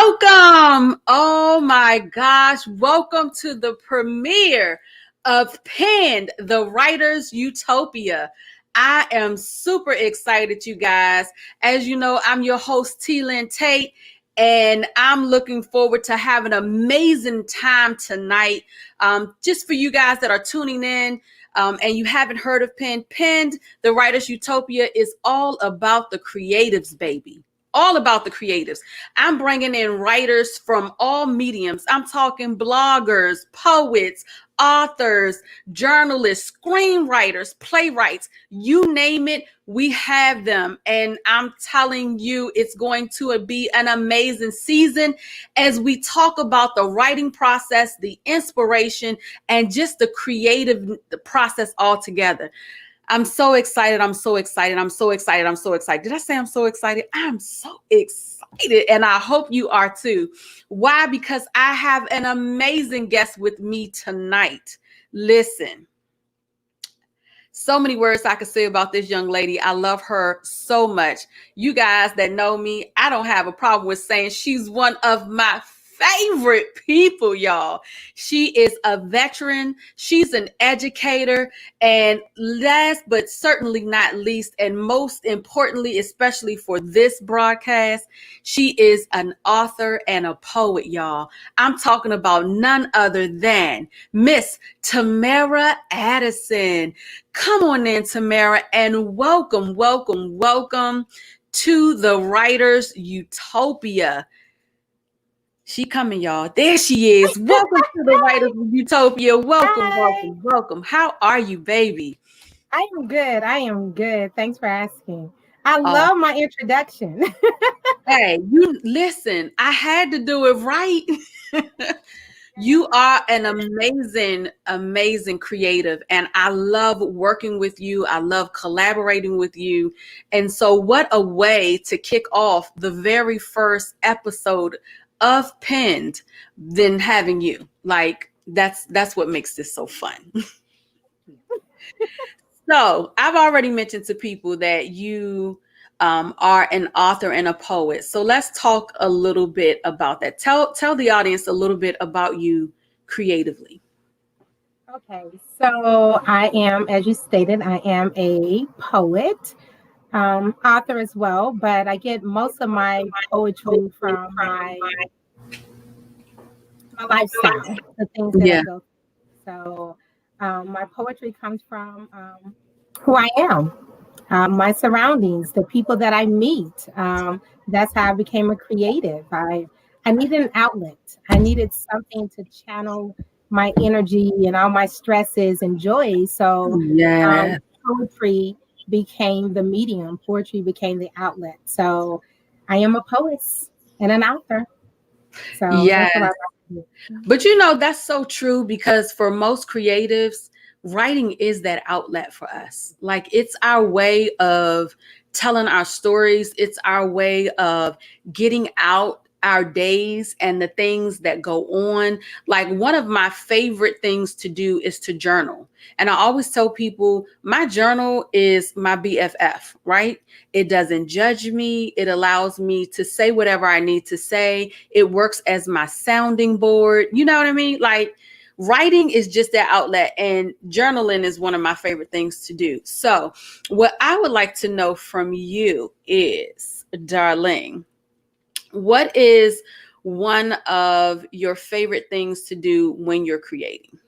Welcome. Oh my gosh. Welcome to the premiere of Penned, the Writer's Utopia. I am super excited, you guys. As you know, I'm your host, Lynn Tate, and I'm looking forward to having an amazing time tonight. Just for you guys that are tuning in, and you haven't heard of Penned, the Writer's Utopia is all about the creatives, baby. All about the creatives. I'm bringing in writers from all mediums. I'm talking bloggers, poets, authors, journalists, screenwriters, playwrights, you name it, we have them. And I'm telling you, it's going to be an amazing season as we talk about the writing process, the inspiration, and just the creative process altogether. I'm so excited. I'm so excited. I'm so excited. I'm so excited. Did I say I'm so excited? I'm so excited. And I hope you are too. Why? Because I have an amazing guest with me tonight. Listen, so many words I could say about this young lady. I love her so much. You guys that know me, I don't have a problem with saying she's one of my favorite people, y'all. She is a veteran. She's an educator. And last but certainly not least, and most importantly, especially for this broadcast, she is an author and a poet, y'all. I'm talking about none other than Miss Tammarrah Addison. Come on in, Tammarrah, and welcome to the Writer's Utopia. She coming, y'all. There she is. Welcome to the Writer's Utopia. Welcome. How are you, baby? I am good. Thanks for asking. I love my introduction. Hey, you listen, I had to do it right. You are an amazing creative, and I love working with you. I love collaborating with you. And so what a way to kick off the very first episode of Penned than having you. Like that's what makes this so fun. So I've already mentioned to people that you are an author and a poet. So let's talk a little bit about that. Tell the audience a little bit about you creatively. Okay, so I am, as you stated, I am a poet, author as well, but I get most of my poetry from my lifestyle, the things that I go through. So my poetry comes from who I am. My surroundings, the people that I meet. That's how I became a creative. I needed an outlet. I needed something to channel my energy and all my stresses and joys. So poetry became the medium. Poetry became the outlet. So I am a poet and an author. So but you know, that's so true, because for most creatives, writing is that outlet for us. Like, it's our way of telling our stories. It's our way of getting out our days and the things that go on. Like, one of my favorite things to do is to journal. And I always tell people my journal is my BFF, right? It doesn't judge me. It allows me to say whatever I need to say. It works as my sounding board. You know what I mean? Like, writing is just that outlet, and journaling is one of my favorite things to do. So what I would like to know from you is, darling, what is one of your favorite things to do when you're creating?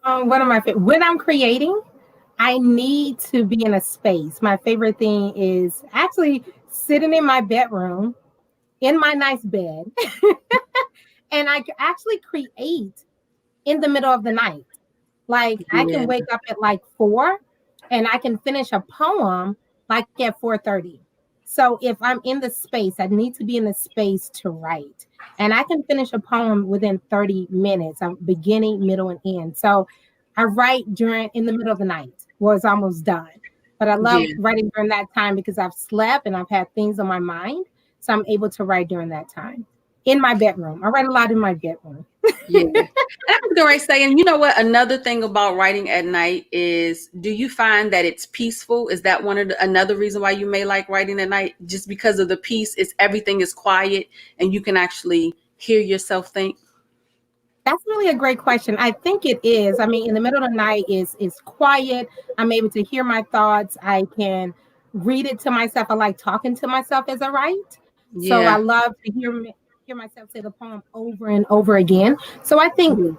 When I'm creating, I need to be in a space. My favorite thing is actually sitting in my bedroom in my nice bed. And I actually create in the middle of the night. Like, I can wake up at like 4 and I can finish a poem like at 4:30. So if I'm in the space, I need to be in the space to write. And I can finish a poem within 30 minutes. I'm beginning, middle, and end. So I write in the middle of the night where it's almost done. But I love writing during that time because I've slept and I've had things on my mind. So I'm able to write during that time in my bedroom. I write a lot in my bedroom. Yeah. And I was going to say, and you know what? Another thing about writing at night is, do you find that it's peaceful? Is that another reason why you may like writing at night? Just because of the peace, everything is quiet and you can actually hear yourself think? That's really a great question. I think it is. I mean, in the middle of the night is quiet. I'm able to hear my thoughts. I can read it to myself. I like talking to myself as I write. So I Yeah. love to hear myself say the poem over and over again. So I think Mhm.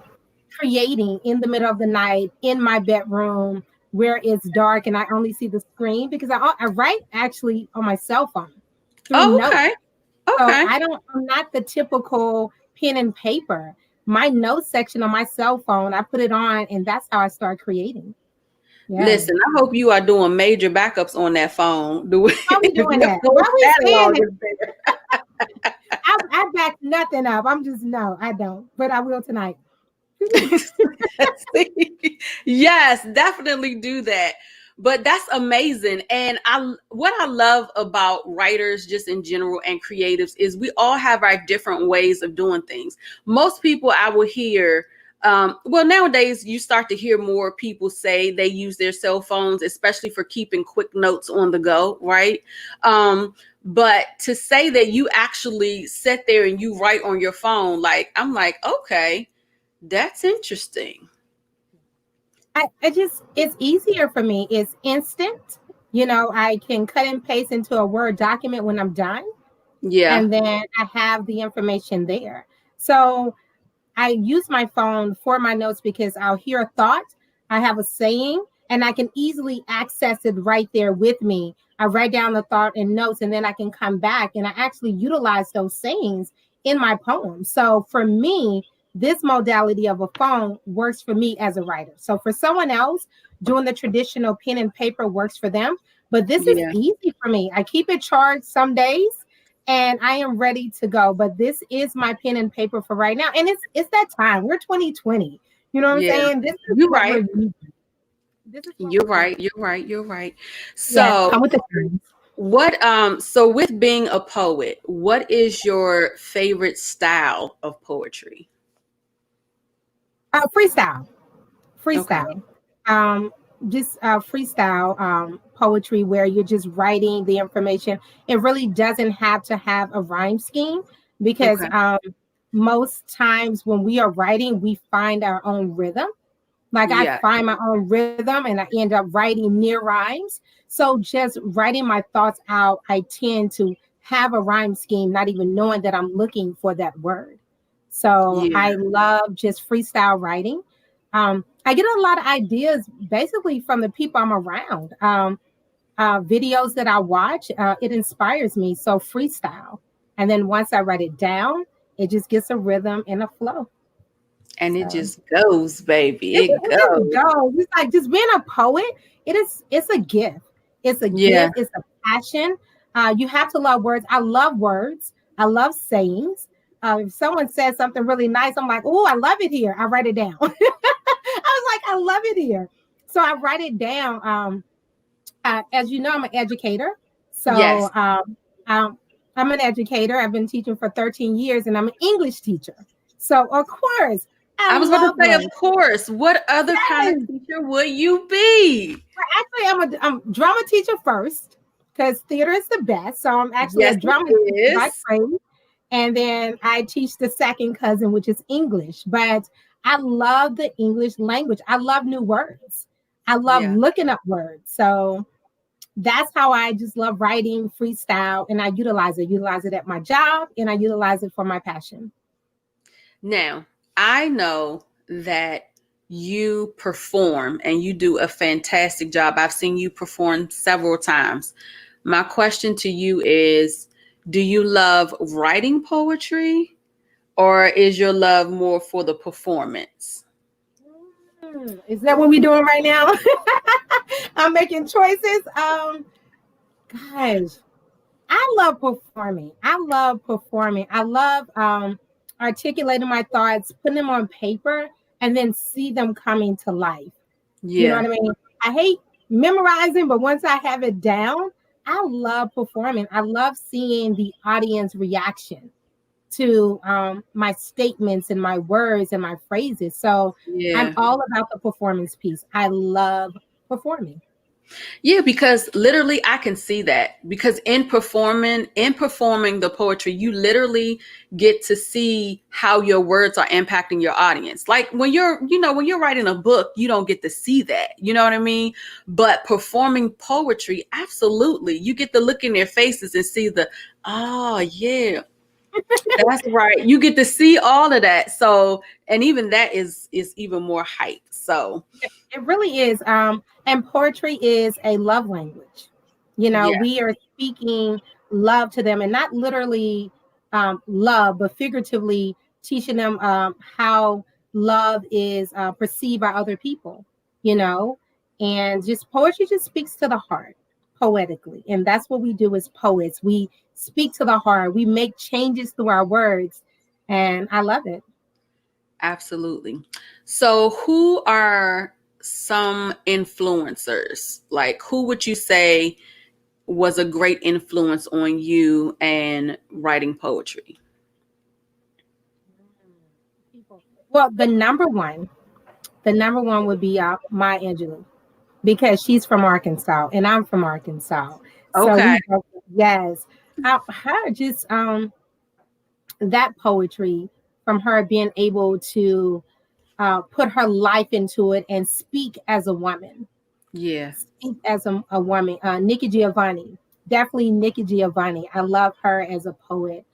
creating in the middle of the night in my bedroom where it's dark and I only see the screen because I write actually on my cell phone through Oh, notes. okay. So Okay. I'm not the typical pen and paper. My notes section on my cell phone, I put it on and that's how I start creating. Yeah. Listen, I hope you are doing major backups on that phone. Do Why we if doing your that? full Why we saying catalog that? is there. I back nothing up. I'm just no, I don't. But I will tonight. Yes, definitely do that. But that's amazing. And what I love about writers just in general and creatives is we all have our different ways of doing things. Most people I will hear, well, nowadays you start to hear more people say they use their cell phones, especially for keeping quick notes on the go, right? But to say that you actually sit there and you write on your phone, like, I'm like, okay, that's interesting. I just it's easier for me. It's instant. I can cut and paste into a Word document when I'm done, Yeah. and then I have the information there. So I use my phone for my notes because I'll hear a thought, I have a saying, and I can easily access it right there with me. I write down the thought and notes, and then I can come back and I actually utilize those sayings in my poem. So for me, this modality of a phone works for me as a writer. So for someone else, doing the traditional pen and paper works for them. But this is Yeah. easy for me. I keep it charged some days and I am ready to go. But this is my pen and paper for right now. And it's that time. We're 2020. You know what I'm Yeah. saying? This is You're what right. we're using. This is what You're we're right. using. You're right. You're right. Yeah, So I'm with the times. so with being a poet, what is your favorite style of poetry? Freestyle. Okay. Freestyle. Um, just freestyle poetry where you're just writing the information. It really doesn't have to have a rhyme scheme because Okay. most times when we are writing, we find our own rhythm. Like I Yeah. find my own rhythm and I end up writing near rhymes. So just writing my thoughts out, I tend to have a rhyme scheme, not even knowing that I'm looking for that word. So Yeah. I love just freestyle writing. I get a lot of ideas basically from the people I'm around. Videos that I watch, it inspires me. So freestyle. And then once I write it down, it just gets a rhythm and a flow. And it So just goes, baby. It it just goes. goes. It's like just being a poet. It's a gift. It's a Yeah. gift. It's a passion. You have to love words. I love words. I love sayings. If someone says something really nice, I'm like, oh, I love it here. I write it down. I was like, I love it here. So I write it down. As you know, I'm an educator. So Yes. I'm an educator. I've been teaching for 13 years and I'm an English teacher. So, of course, I I was about to love say, of words. course. What other kind of Yes. teacher would you be? Actually, I'm drama teacher first because theater is the best. So I'm actually a Yes, drama it teacher by is. trade. And then I teach the second cousin, which is English. But I love the English language. I love new words. I love Yeah. looking up words. So that's how I just love writing freestyle and I utilize it at my job and I utilize it for my passion. Now, I know that you perform and you do a fantastic job. I've seen you perform several times. My question to you is, do you love writing poetry or is your love more for the performance? Is that what we're doing right now? I'm making choices. Gosh, I love performing. I love performing. I love articulating my thoughts, putting them on paper, and then see them coming to life. You know Yeah. what I mean? I hate memorizing, but once I have it down, I love performing. I love seeing the audience reaction. to my statements and my words and my phrases. So I'm Yeah. all about the performance piece. I love performing. Yeah, because literally I can see that, because in performing the poetry, you literally get to see how your words are impacting your audience. Like when you're writing a book, you don't get to see that. You know what I mean? But performing poetry, absolutely. You get to look in their faces and see oh yeah, that's right. You get to see all of that. So, and even that is even more hype. So, It really is. And poetry is a love language. You know, yeah, we are speaking love to them, and not literally love, but figuratively teaching them how love is perceived by other people, you know, and just poetry just speaks to the heart poetically. And that's what we do as poets. We speak to the heart, we make changes through our words, and I love it. absolutely. So, who are some influencers? Like, who would you say was a great influence on you and writing poetry? Well, the number one would be Maya Angelou, because she's from Arkansas and I'm from Arkansas. So Okay. we both, yes, her just that poetry from her being able to put her life into it and speak as a woman, Yeah. speak as a woman. Nikki Giovanni, definitely Nikki Giovanni. I love her as a poet.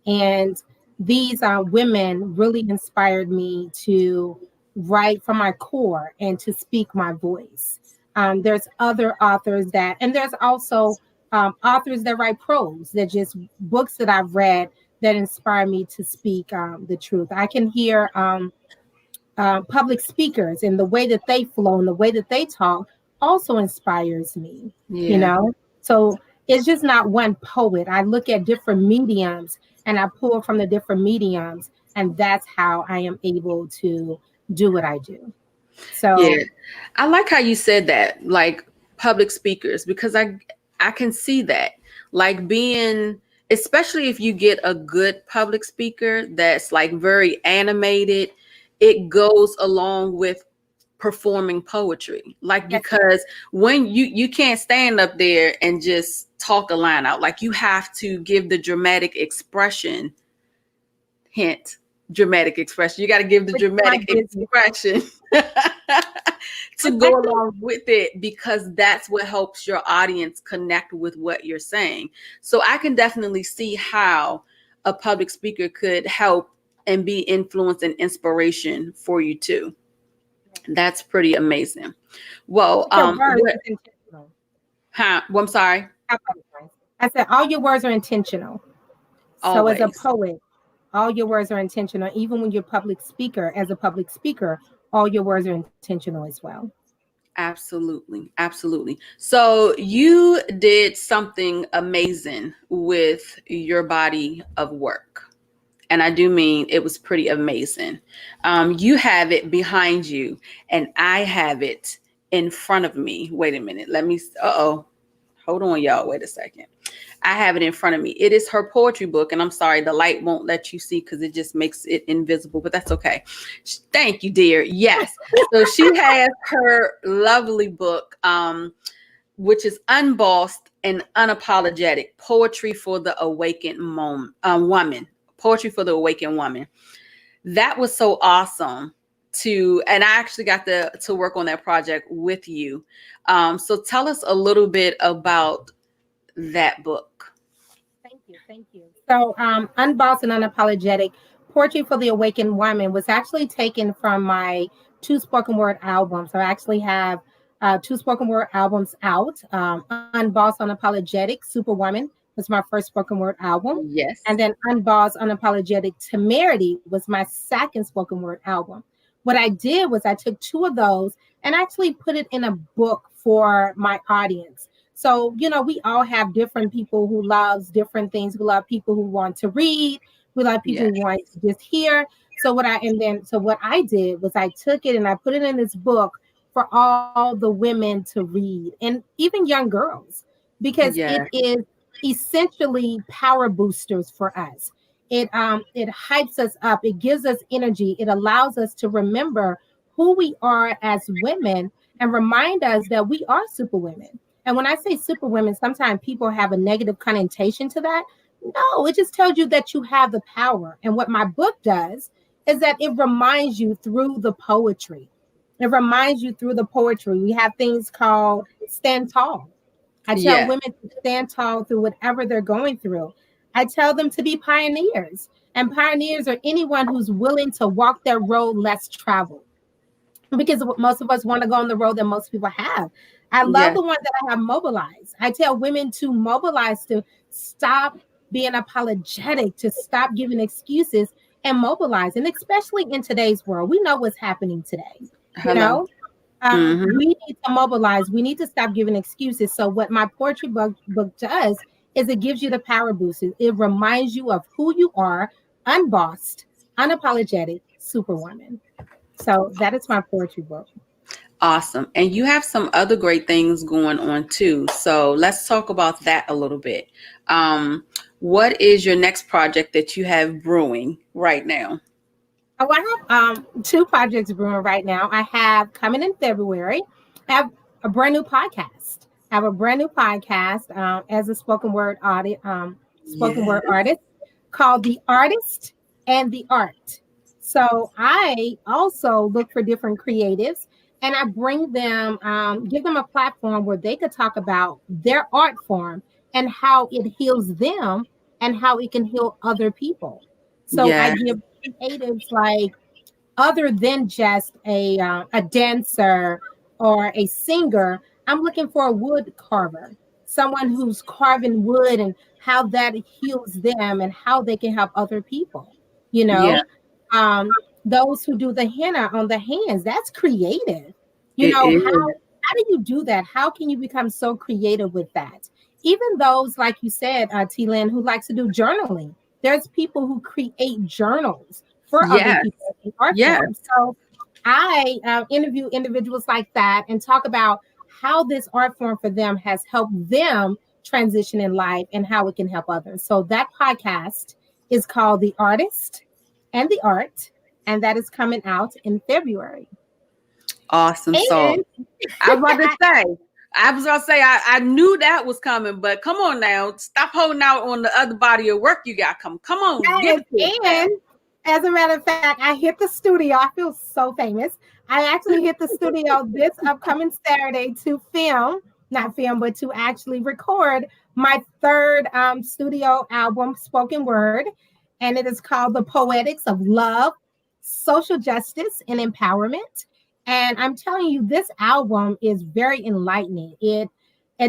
And these women really inspired me to write from my core and to speak my voice. There's other authors and there's also authors that write prose, that just books that I've read that inspire me to speak the truth. I can hear public speakers, and the way that they flow and the way that they talk also inspires me, you Yeah. know? So it's just not one poet. I look at different mediums and I pull from the different mediums, and that's how I am able to do what I do. Yeah. So, I like how you said that, like public speakers, because I can see that. Like being, especially if you get a good public speaker that's like very animated, it goes along with performing poetry. Like yes, because when you can't stand up there and just talk a line out. Like you have to give the dramatic expression. Hint, dramatic expression. You got to give the which is my dramatic business. expression to And go actually, along with it, because that's what helps your audience connect with what you're saying. So I can definitely see how a public speaker could help and be influence and inspiration for you too. That's pretty amazing. Well, your words what? is intentional. Huh? Well, I'm sorry. I apologize. I said all your words are intentional. So as a Always. poet, all your words are intentional. Even when you're public speaker, as a public speaker, all your words are intentional as well. Absolutely. Absolutely. So you did something amazing with your body of work. And I do mean it was pretty amazing. You have it behind you, and I have it in front of me. Wait a minute. Uh-oh. Hold on, y'all. Wait a second. I have it in front of me. It is her poetry book, and I'm sorry, the light won't let you see because it just makes it invisible, but that's okay. Thank you, dear. Yes. So she has her lovely book, which is unbossed and unapologetic poetry for the awakened woman. Poetry for the awakened woman. That was so awesome and I actually got to work on that project with you. So tell us a little bit about that book. Thank you. Thank you. So, Unbossed and Unapologetic, Poetry for the Awakened Woman was actually taken from my two spoken word albums. I actually have two spoken word albums out. Unbossed Unapologetic, Superwoman was my first spoken word album. And Yes. then Unbossed Unapologetic, Temerity was my second spoken word album. What I did was I took two of those and actually put it in a book for my audience. So, we all have different people who loves different things. We love people who want to read. We love people Yes. who want to just hear. So what I did was I took it and I put it in this book for all the women to read, and even young girls, because it Yeah. is essentially power boosters for us. it hypes us up. It gives us energy. It allows us to remember who we are as women and remind us that we are super women. And when I say super women, sometimes people have a negative connotation to that. No, it just tells you that you have the power. And what my book does is that it reminds you through the poetry. It reminds you through the poetry. We have things called stand tall. I tell Yeah. women to stand tall through whatever they're going through. I tell them to be pioneers. And pioneers are anyone who's willing to walk their road less traveled, because most of us want to go on the road that most people have. I love Yeah. the ones that I have mobilized. I tell women to mobilize, to stop being apologetic, to stop giving excuses and mobilize. And especially in today's world, we know what's happening today. You Hello. know, Mm-hmm. we need to mobilize. We need to stop giving excuses. So what my poetry book does is it gives you the power boost. It reminds you of who you are, unbossed, unapologetic, superwoman. So that is my poetry book. Awesome. And you have some other great things going on too. So let's talk about that a little bit. What is your next project that you have brewing right now? Oh, I have two projects brewing right now. I have coming in February. I have a brand new podcast. I have a brand new podcast as a spoken Yeah. word artist called The Artist and the Art. So I also look for different creatives and I bring them, give them a platform where they could talk about their art form and how it heals them and how it can heal other people. So I Yeah. give creatives like other than just a dancer or a singer. I'm looking for a wood carver, someone who's carving wood and how that heals them and how they can help other people. You Yeah. know, those who do the henna on the hands, that's creative. You It know, is. how do you do that? How can you become so creative with that? Even those, like you said, T. Lynn, who likes to do journaling. There's people who create journals for other Yes. people in art Yes. forms. So I interview individuals like that and talk about how this art form for them has helped them transition in life and how it can help others. So that podcast is called The Artist and the Art, and that is coming out in February. Awesome. So And I was about to say, I knew that was coming, but come on now. Stop holding out on the other body of work you got. Come on, give yes, it to us now. and as a matter of fact, I hit the studio. I feel so famous. I actually hit the studio this upcoming Saturday to film, not film, but to actually record my third studio album, Spoken Word. And it is called The Poetics of Love, Social Justice, and Empowerment. And I'm telling you, this album is very enlightening. It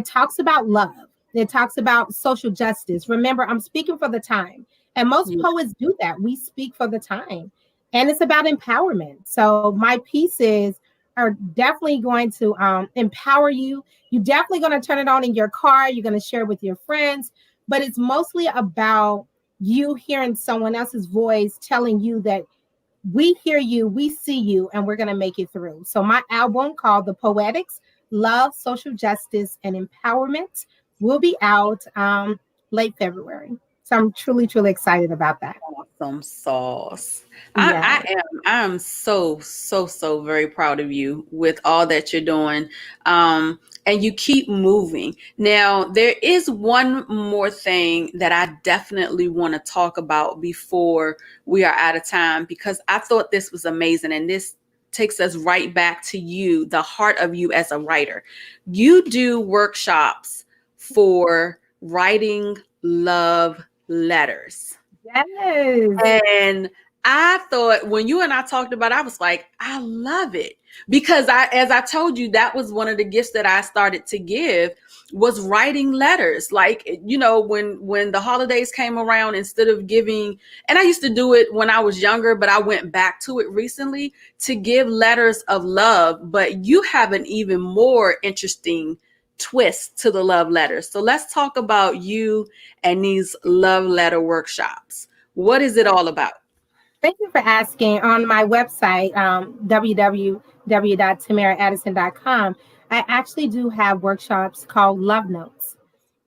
talks about love. It talks about social justice. Remember, I'm speaking for the time. And most Yeah. poets do that. We speak for the time. And it's about empowerment. So my pieces are definitely going to empower you. You're definitely going to turn it on in your car. You're going to share it with your friends. But it's mostly about you hearing someone else's voice telling you that we hear you, we see you, and we're going to make it through. So my album called The Poetics, Love, Social Justice, and Empowerment will be out late February. So I'm truly, truly excited about that. Awesome sauce. Yeah. I am so very proud of you with all that you're doing. And you keep moving. Now, there is one more thing that I definitely want to talk about before we are out of time, because I thought this was amazing. And this takes us right back to you, the heart of you as a writer. You do workshops for writing love letters. Yes. And I thought when you and I talked about it, I was like, I love it. Because as I told you, that was one of the gifts that I started to give, was writing letters. Like, when the holidays came around, instead of giving, and I used to do it when I was younger, but I went back to it recently to give letters of love. But you have an even more interesting twist to the love letters. So let's talk about you and these love letter workshops. What is it all about? Thank you for asking. On my website, www.tammarrahaddison.com, I actually do have workshops called Love Notes.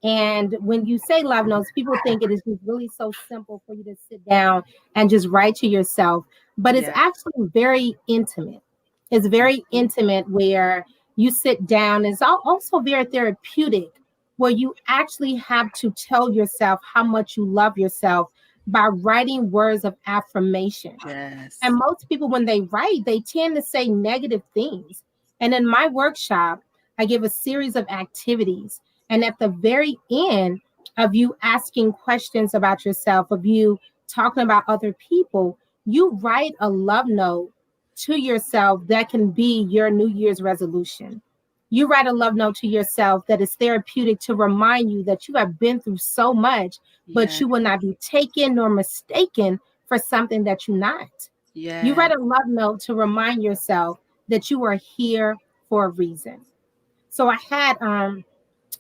And when you say love notes, people think it is just really so simple for you to sit down and just write to yourself, but it's Yeah. actually very intimate. It's very intimate where you sit down. It's also very therapeutic where you actually have to tell yourself how much you love yourself by writing words of affirmation. Yes. And most people, when they write, they tend to say negative things. And in my workshop, I give a series of activities. And at the very end of you asking questions about yourself, of you talking about other people, you write a love note to yourself that can be your New Year's resolution. You write a love note to yourself that is therapeutic to remind you that you have been through so much, but Yeah. you will not be taken nor mistaken for something that you're not. You Yeah. write a love note to remind yourself that you are here for a reason. So I had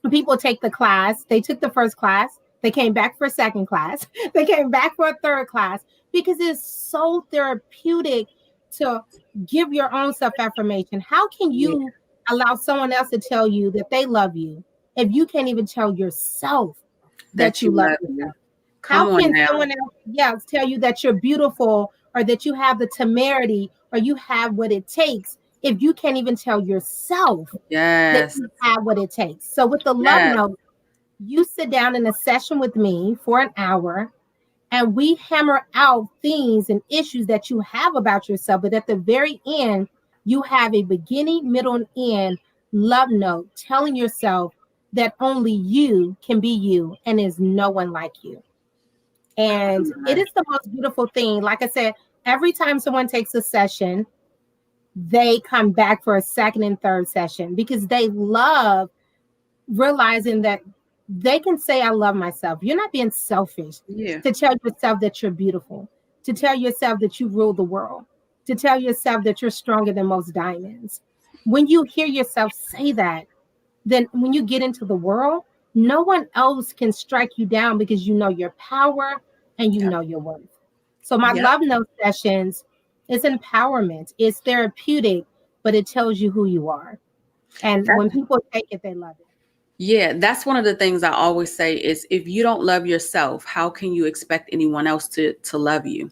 people take the class. They took the first class. They came back for a second class. They came back for a third class because it's so therapeutic to give your own self affirmation. How can Yeah. you allow someone else to tell you that they love you if you can't even tell yourself that That you you love love yourself? you. How Come on can now. someone else, yes, tell you that you're beautiful or that you have the temerity or you have what it takes if you can't even tell yourself that Yes. you have what it takes? So with the love Yes. note, you sit down in a session with me for an hour and we hammer out things and issues that you have about yourself. But at the very end, you have a beginning, middle, and end love note telling yourself that only you can be you and there's no one like you. And Come it on. is the most beautiful thing. Like I said, every time someone takes a session, they come back for a second and third session because they love realizing that they can say, I love myself. You're not being selfish Yeah. to tell yourself that you're beautiful, to tell yourself that you rule the world, to tell yourself that you're stronger than most diamonds. When you hear yourself say that, then when you get into the world, no one else can strike you down because you know your power and you Yep. know your worth. So my Yep. love note sessions is empowerment. It's therapeutic, but it tells you who you are. And when people take it, they love it. Yeah, that's one of the things I always say is if you don't love yourself, how can you expect anyone else to love you?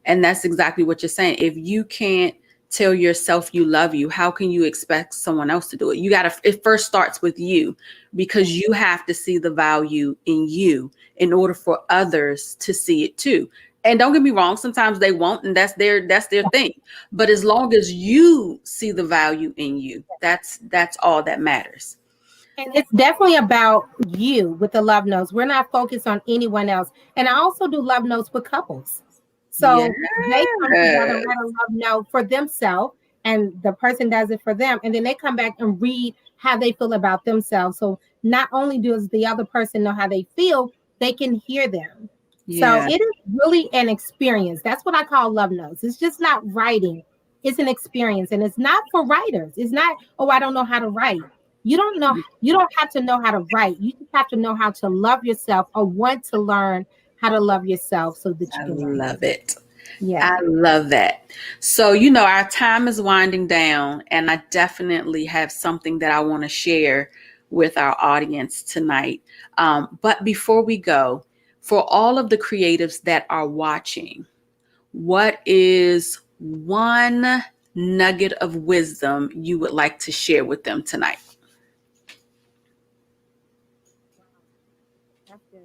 And that's exactly what you're saying. If you can't tell yourself you love you, how can you expect someone else to do it? You got to, it first starts with you because you have to see the value in you in order for others to see it too. And don't get me wrong, sometimes they won't, and that's their thing. But as long as you see the value in you, that's all that matters. And it's definitely about you with the love notes. We're not focused on anyone else. And I also do love notes with couples. Yeah. So they come together and write a love note for themselves, and the person does it for them. And then they come back and read how they feel about themselves. So not only does the other person know how they feel, they can hear them. So Yeah. it is really an experience. That's what I call love notes. It's just not writing, it's an experience. And it's not for writers. It's not, oh, I don't know how to write. You don't have to know how to write. You just have to know how to love yourself or want to learn how to love yourself so that you I can write. love it. Yeah. I love that. So, our time is winding down, and I definitely have something that I want to share with our audience tonight. But before we go, for all of the creatives that are watching, what is one nugget of wisdom you would like to share with them tonight? That's good.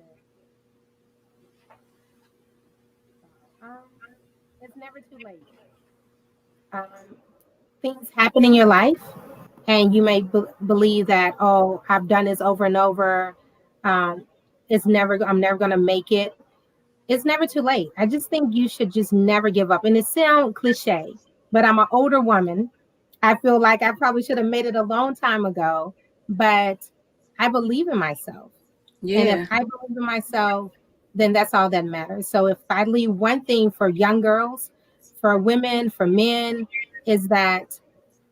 Um, it's never too late. Um, things happen in your life, and you may believe that, oh, I've done this over and over. Um, I'm never going to make it. It's never too late. I just think you should just never give up. And it sounds cliche, but I'm an older woman. I feel like I probably should have made it a long time ago, but I believe in myself. And if Yeah. I believe in myself, then that's all that matters. So if I leave one thing for young girls, for women, for men, is that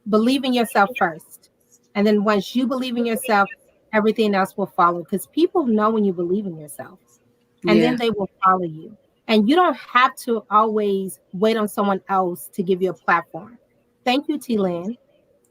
believe in yourself first. And then once you believe in yourself, everything else will follow because people know when you believe in yourself and Yeah. then they will follow you. And you don't have to always wait on someone else to give you a platform. Thank you, T. Lynn.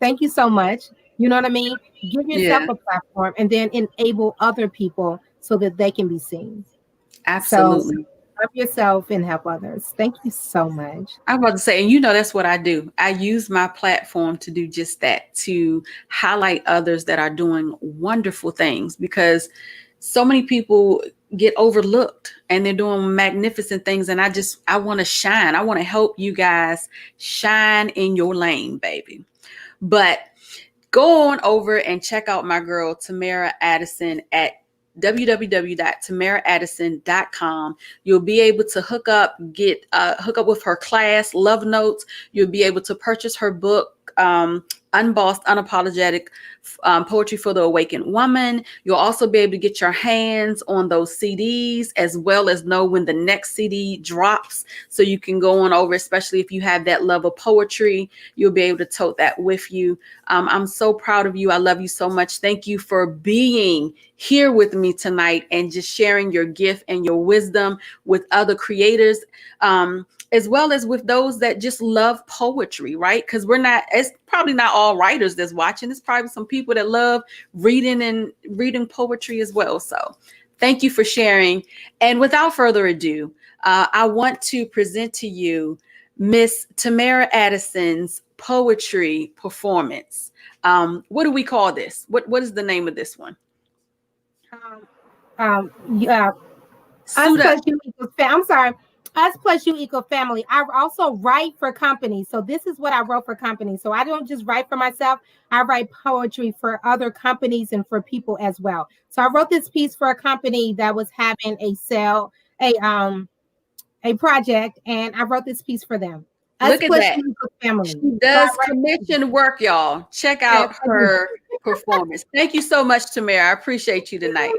Thank you so much. You know what I mean? Give yourself Yeah, a platform and then enable other people so that they can be seen. So absolutely. love yourself and help others. Thank you so much. I'm about to say, and you know, that's what I do. I use my platform to do just that, to highlight others that are doing wonderful things, because so many people get overlooked and they're doing magnificent things. And I want to shine. I want to help you guys shine in your lane, baby. But go on over and check out my girl, Tammarrah Addison, at www.tammarrahaddison.com. You'll be able to hook up with her class, Love Notes. You'll be able to purchase her book, Unbossed, Unapologetic Poetry for the Awakened Woman. You'll also be able to get your hands on those CDs, as well as know when the next CD drops, so you can go on over, especially if you have that love of poetry. You'll be able to tote that with you. I'm so proud of you. I love you so much. Thank you for being here with me tonight and just sharing your gift and your wisdom with other creators, as well as with those that just love poetry, right? Because it's probably not all writers that's watching. It's probably some people that love reading poetry as well. So thank you for sharing. And without further ado, I want to present to you Miss Tammarrah Addison's poetry performance. What do we call this? What is the name of this one? Yeah, us Suit up. plus you equals I'm sorry. Us plus you equal family. I also write for companies. So this is what I wrote for companies. So I don't just write for myself. I write poetry for other companies and for people as well. So I wrote this piece for a company that was having a project, and I wrote this piece for them. Us Look at plus that. you equals family. She So I does write. commission work, y'all. Check Yes, out I do. her performance. Thank you so much, Tamara. I appreciate you tonight.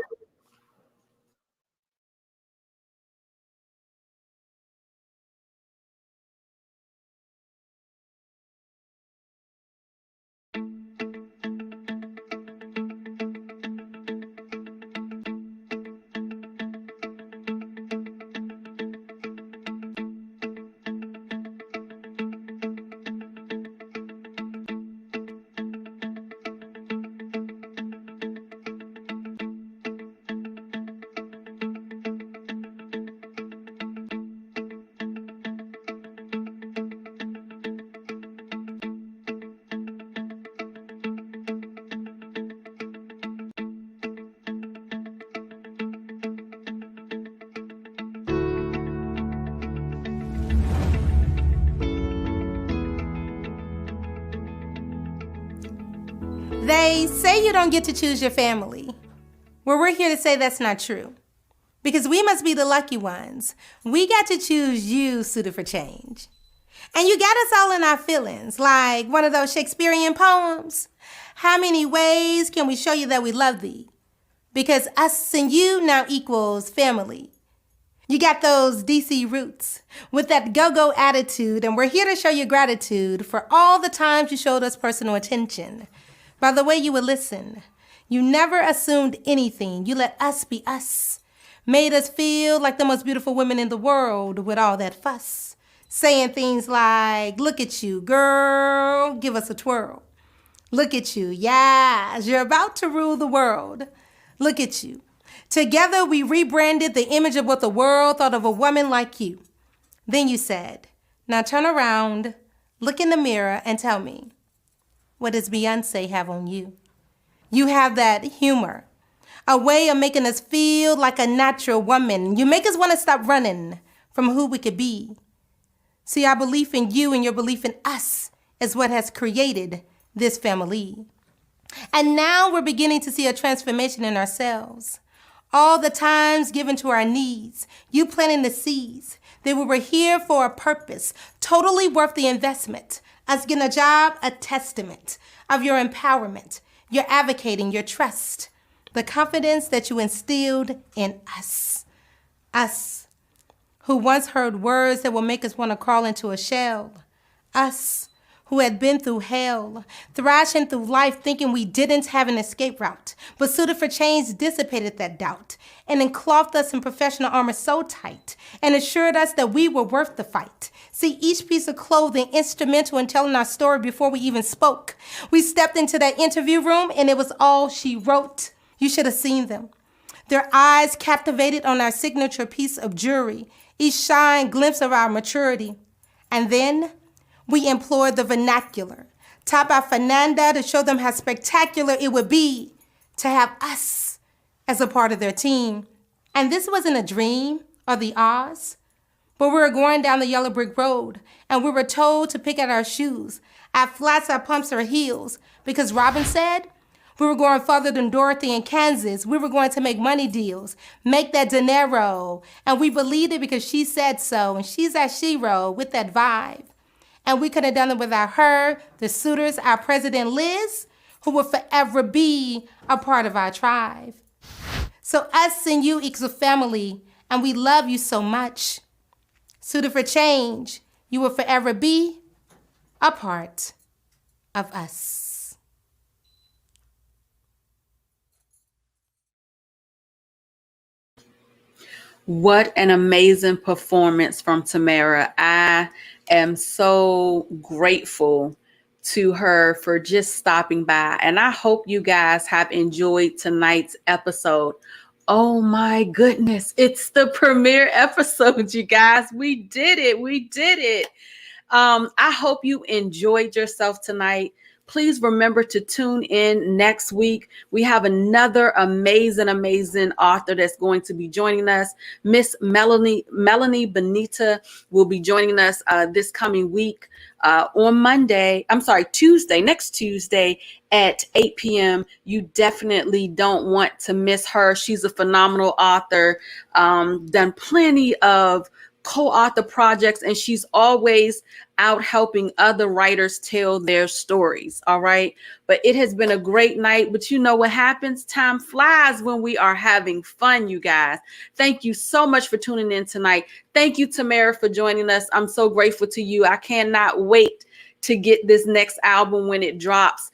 They say you don't get to choose your family. Well, we're here to say that's not true. Because we must be the lucky ones. We got to choose you suited for change. And you got us all in our feelings, like one of those Shakespearean poems. How many ways can we show you that we love thee? Because us and you now equals family. You got those DC roots with that go-go attitude, and we're here to show you gratitude for all the times you showed us personal attention. By the way you would listen. You never assumed anything. You let us be us. Made us feel like the most beautiful women in the world with all that fuss. Saying things like, look at you, girl, give us a twirl. Look at you, yes, you're about to rule the world. Look at you. Together we rebranded the image of what the world thought of a woman like you. Then you said, now turn around, look in the mirror and tell me, what does Beyonce have on you? You have that humor, a way of making us feel like a natural woman. You make us want to stop running from who we could be. See, our belief in you and your belief in us is what has created this family. And now we're beginning to see a transformation in ourselves. All the times given to our needs, you planting the seeds, that we were here for a purpose, totally worth the investment. Us getting a job, a testament of your empowerment, your advocating, your trust, the confidence that you instilled in us. Us, who once heard words that will make us want to crawl into a shell. Us, who had been through hell, thrashing through life thinking we didn't have an escape route. But Suited for Change dissipated that doubt and enclosed us in professional armor so tight and assured us that we were worth the fight. See, each piece of clothing instrumental in telling our story before we even spoke. We stepped into that interview room and it was all she wrote. You should have seen them. Their eyes captivated on our signature piece of jewelry, each shine glimpse of our maturity. And then we employed the vernacular, taught by Fernanda to show them how spectacular it would be to have us as a part of their team. And this wasn't a dream or the Oz, but we were going down the yellow brick road and we were told to pick out our shoes, our flats, our pumps, our heels, because Robin said we were going further than Dorothy in Kansas. We were going to make money deals, make that dinero. And we believed it because she said so. And she's our shero with that vibe. And we could have done it without her, the suitors, our president Liz, who will forever be a part of our tribe. So us and you equals family, and we love you so much. Suited for Change, you will forever be a part of us. What an amazing performance from Tammarrah. I am so grateful to her for just stopping by. And I hope you guys have enjoyed tonight's episode. Oh my goodness. It's the premiere episode, you guys. We did it. We did it. I hope you enjoyed yourself tonight. Please remember to tune in next week. We have another amazing author that's going to be joining us. Miss Melanie Benita will be joining us this coming week on next Tuesday at 8 p.m. You definitely don't want to miss her. She's a phenomenal author, done plenty of co-author projects, and she's always out helping other writers tell their stories. All right. But it has been a great night. But you know what happens? Time flies when we are having fun, you guys. Thank you so much for tuning in tonight. Thank you, Tammarrah, for joining us. I'm so grateful to you. I cannot wait to get this next album when it drops.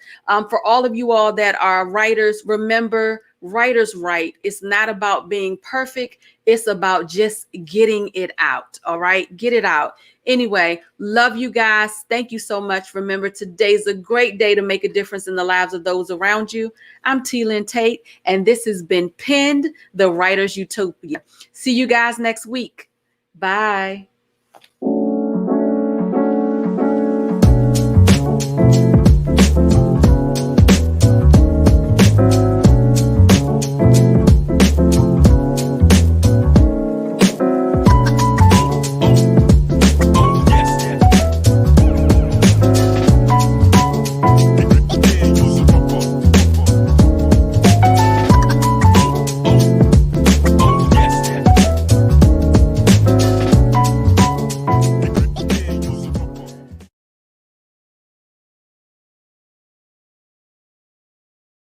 For all of you all that are writers, remember, writers write. It's not about being perfect. It's about just getting it out. All right. Get it out. Anyway, love you guys. Thank you so much. Remember, today's a great day to make a difference in the lives of those around you. I'm Lynn Tate, and this has been Penned, the Writer's Utopia. See you guys next week. Bye.